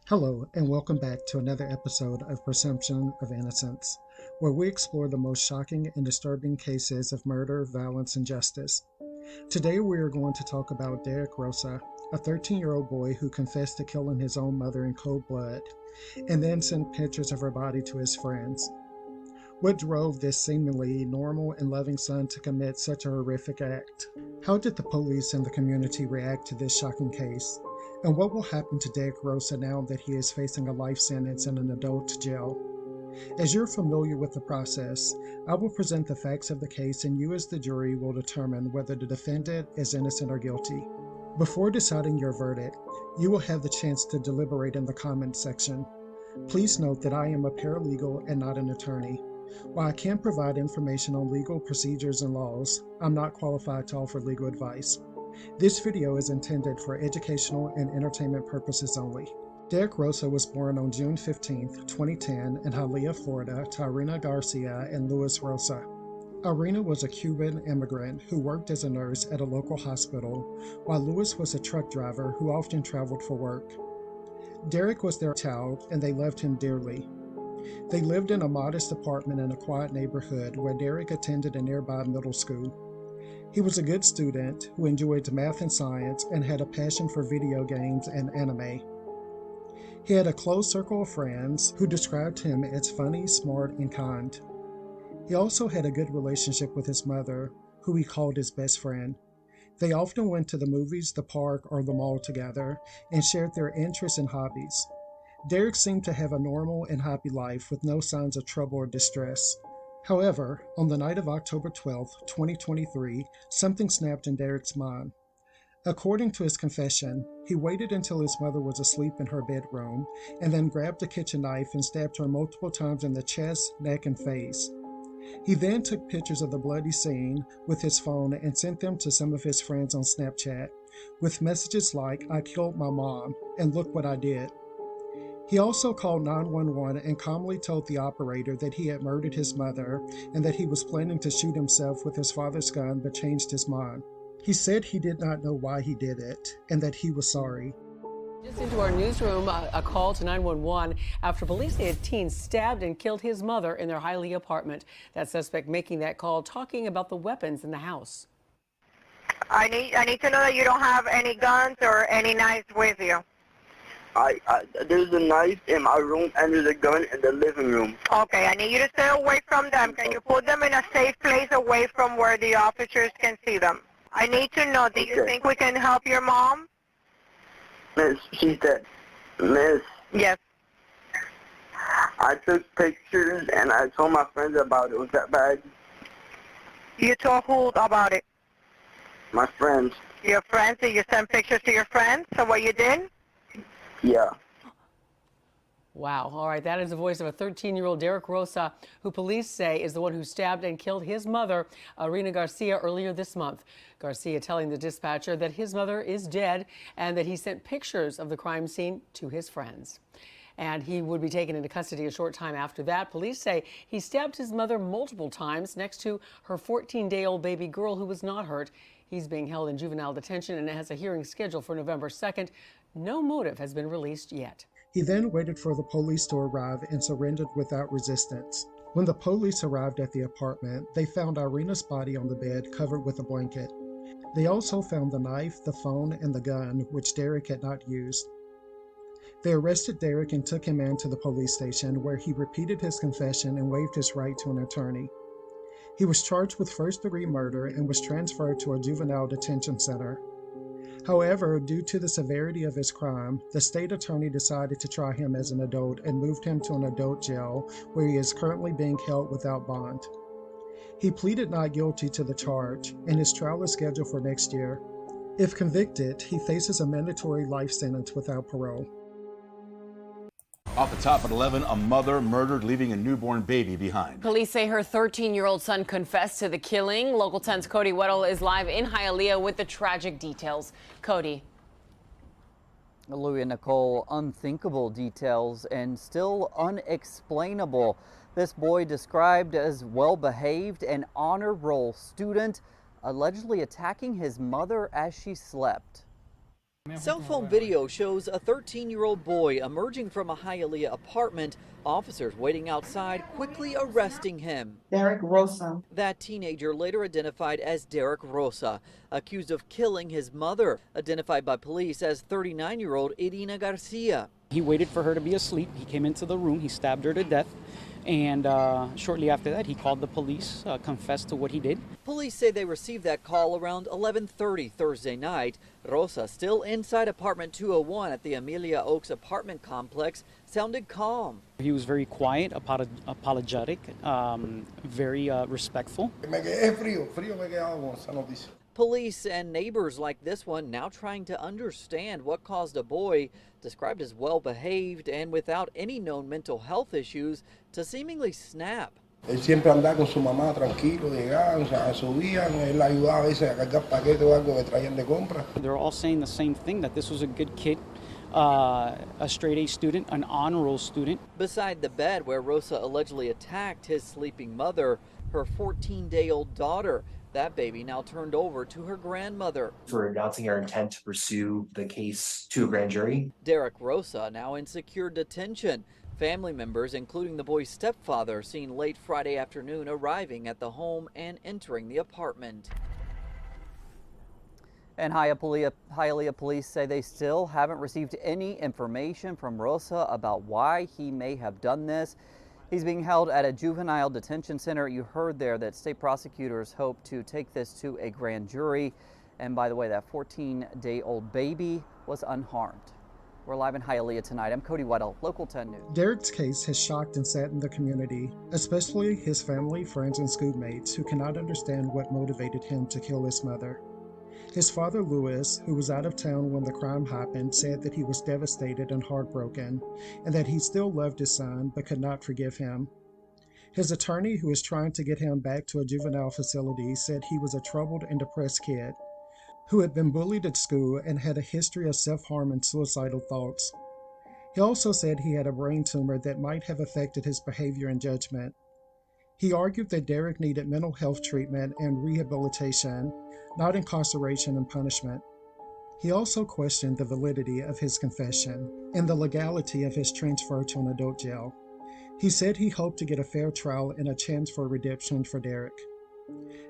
Hello, and welcome back to another episode of Presumption of Innocence, where we explore the most shocking and disturbing cases of murder, violence, and justice. Today we are going to talk about Derek Rosa, a 13-year-old boy who confessed to killing his own mother in cold blood, and then sent pictures of her body to his friends. What drove this seemingly normal and loving son to commit such a horrific act? How did the police and the community react to this shocking case? And what will happen to Derek Rosa now that he is facing a life sentence in an adult jail? As you're familiar with the process, I will present the facts of the case and you as the jury will determine whether the defendant is innocent or guilty. Before deciding your verdict, you will have the chance to deliberate in the comments section. Please note that I am a paralegal and not an attorney. While I can provide information on legal procedures and laws, I'm not qualified to offer legal advice. This video is intended for educational and entertainment purposes only. Derek Rosa was born on June 15, 2010 in Hialeah, Florida to Irina Garcia and Luis Rosa. Irina was a Cuban immigrant who worked as a nurse at a local hospital, while Luis was a truck driver who often traveled for work. Derek was their child and they loved him dearly. They lived in a modest apartment in a quiet neighborhood where Derek attended a nearby middle school. He was a good student who enjoyed math and science and had a passion for video games and anime. He had a close circle of friends who described him as funny, smart, and kind. He also had a good relationship with his mother, who he called his best friend. They often went to the movies, the park, or the mall together and shared their interests and hobbies. Derek seemed to have a normal and happy life with no signs of trouble or distress. However, on the night of October 12, 2023, something snapped in Derek's mind. According to his confession, he waited until his mother was asleep in her bedroom and then grabbed a kitchen knife and stabbed her multiple times in the chest, neck, and face. He then took pictures of the bloody scene with his phone and sent them to some of his friends on Snapchat, with messages like, "I killed my mom, and look what I did." He also called 911 and calmly told the operator that he had murdered his mother and that he was planning to shoot himself with his father's gun but changed his mind. He said he did not know why he did it and that he was sorry. Just into our newsroom, a call to 911 after police say a teen stabbed and killed his mother in their Hialeah apartment. That suspect making that call talking about the weapons in the house. I need to know that you don't have any guns or any knives with you. There's a knife in my room and there's a gun in the living room. Okay, I need you to stay away from them. Can you put them in a safe place away from where the officers can see them? I need to know, do you think we can help your mom? Miss, she's dead. Miss. Yes. I took pictures and I told my friends about it. Was that bad? You told who about it? My friends. Your friends? Did you send pictures to your friends of what you did? Yeah. Wow. All right. That is the voice of a 13-year-old Derek Rosa, who police say is the one who stabbed and killed his mother, Irina Garcia, earlier this month. Garcia telling the dispatcher that his mother is dead and that he sent pictures of the crime scene to his friends. And he would be taken into custody a short time after that. Police say he stabbed his mother multiple times next to her 14-day-old baby girl who was not hurt. He's being held in juvenile detention and has a hearing scheduled for November 2nd. No motive has been released yet. He then waited for the police to arrive and surrendered without resistance. When the police arrived at the apartment, they found Irina's body on the bed covered with a blanket. They also found the knife, the phone, and the gun, which Derek had not used. They arrested Derek and took him into the police station, where he repeated his confession and waived his right to an attorney. He was charged with first-degree murder and was transferred to a juvenile detention center. However, due to the severity of his crime, the state attorney decided to try him as an adult and moved him to an adult jail, where he is currently being held without bond. He pleaded not guilty to the charge, and his trial is scheduled for next year. If convicted, he faces a mandatory life sentence without parole. Off the top at 11, a mother murdered, leaving a newborn baby behind. Police say her 13-year-old son confessed to the killing. Local 10's Cody Weddle is live in Hialeah with the tragic details. Cody. Louie and Nicole, unthinkable details and still unexplainable. This boy, described as well-behaved and honor roll student, allegedly attacking his mother as she slept. Cell phone video shows a 13-year-old boy emerging from a Hialeah apartment. Officers waiting outside quickly arresting him. Derek Rosa. That teenager later identified as Derek Rosa, accused of killing his mother, identified by police as 39-year-old Irina Garcia. He waited for her to be asleep. He came into the room, he stabbed her to death, and shortly after that he called the police, confessed to what he did. Police say they received that call around 11:30 Thursday night. Rosa, still inside apartment 201 at the Amelia Oaks apartment complex, sounded calm. He was very quiet, apologetic, very respectful. Police and neighbors like this one now trying to understand what caused a boy described as well-behaved and without any known mental health issues to seemingly snap. Él siempre andaba con su mamá tranquilo, llegaban, subían, él la ayudaba a veces a cargar paquetes o algo que traían de compra. They're all saying the same thing, that this was a good kid, a straight A student, an honor roll student. Beside the bed where Rosa allegedly attacked his sleeping mother, her 14-day-old daughter. That baby now turned over to her grandmother. For announcing our intent to pursue the case to a grand jury. Derek Rosa now in secure detention. Family members, including the boy's stepfather, seen late Friday afternoon arriving at the home and entering the apartment. And Hialeah police say they still haven't received any information from Rosa about why he may have done this. He's being held at a juvenile detention center. You heard there that state prosecutors hope to take this to a grand jury. And by the way, that 14-day-old baby was unharmed. We're live in Hialeah tonight. I'm Cody Weddle, Local 10 News. Derek's case has shocked and saddened the community, especially his family, friends, and schoolmates who cannot understand what motivated him to kill his mother. His father, Louis, who was out of town when the crime happened, said that he was devastated and heartbroken, and that he still loved his son but could not forgive him. His attorney, who is trying to get him back to a juvenile facility, said he was a troubled and depressed kid who had been bullied at school and had a history of self-harm and suicidal thoughts. He also said he had a brain tumor that might have affected his behavior and judgment. He argued that Derek needed mental health treatment and rehabilitation, not incarceration and punishment. He also questioned the validity of his confession and the legality of his transfer to an adult jail. He said he hoped to get a fair trial and a chance for redemption for Derek.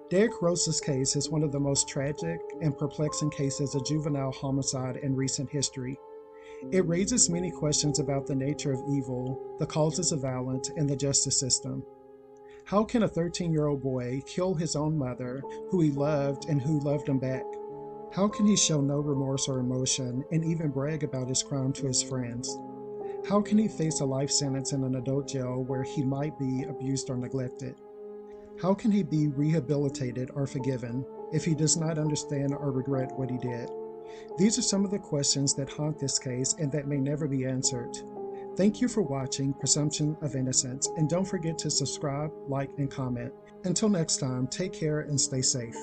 Derek Rosa's case is one of the most tragic and perplexing cases of juvenile homicide in recent history. It raises many questions about the nature of evil, the causes of violence, and the justice system. How can a 13-year-old boy kill his own mother, who he loved and who loved him back? How can he show no remorse or emotion and even brag about his crime to his friends? How can he face a life sentence in an adult jail where he might be abused or neglected? How can he be rehabilitated or forgiven if he does not understand or regret what he did? These are some of the questions that haunt this case and that may never be answered. Thank you for watching Presumption of Innocence, and don't forget to subscribe, like, and comment. Until next time, take care and stay safe.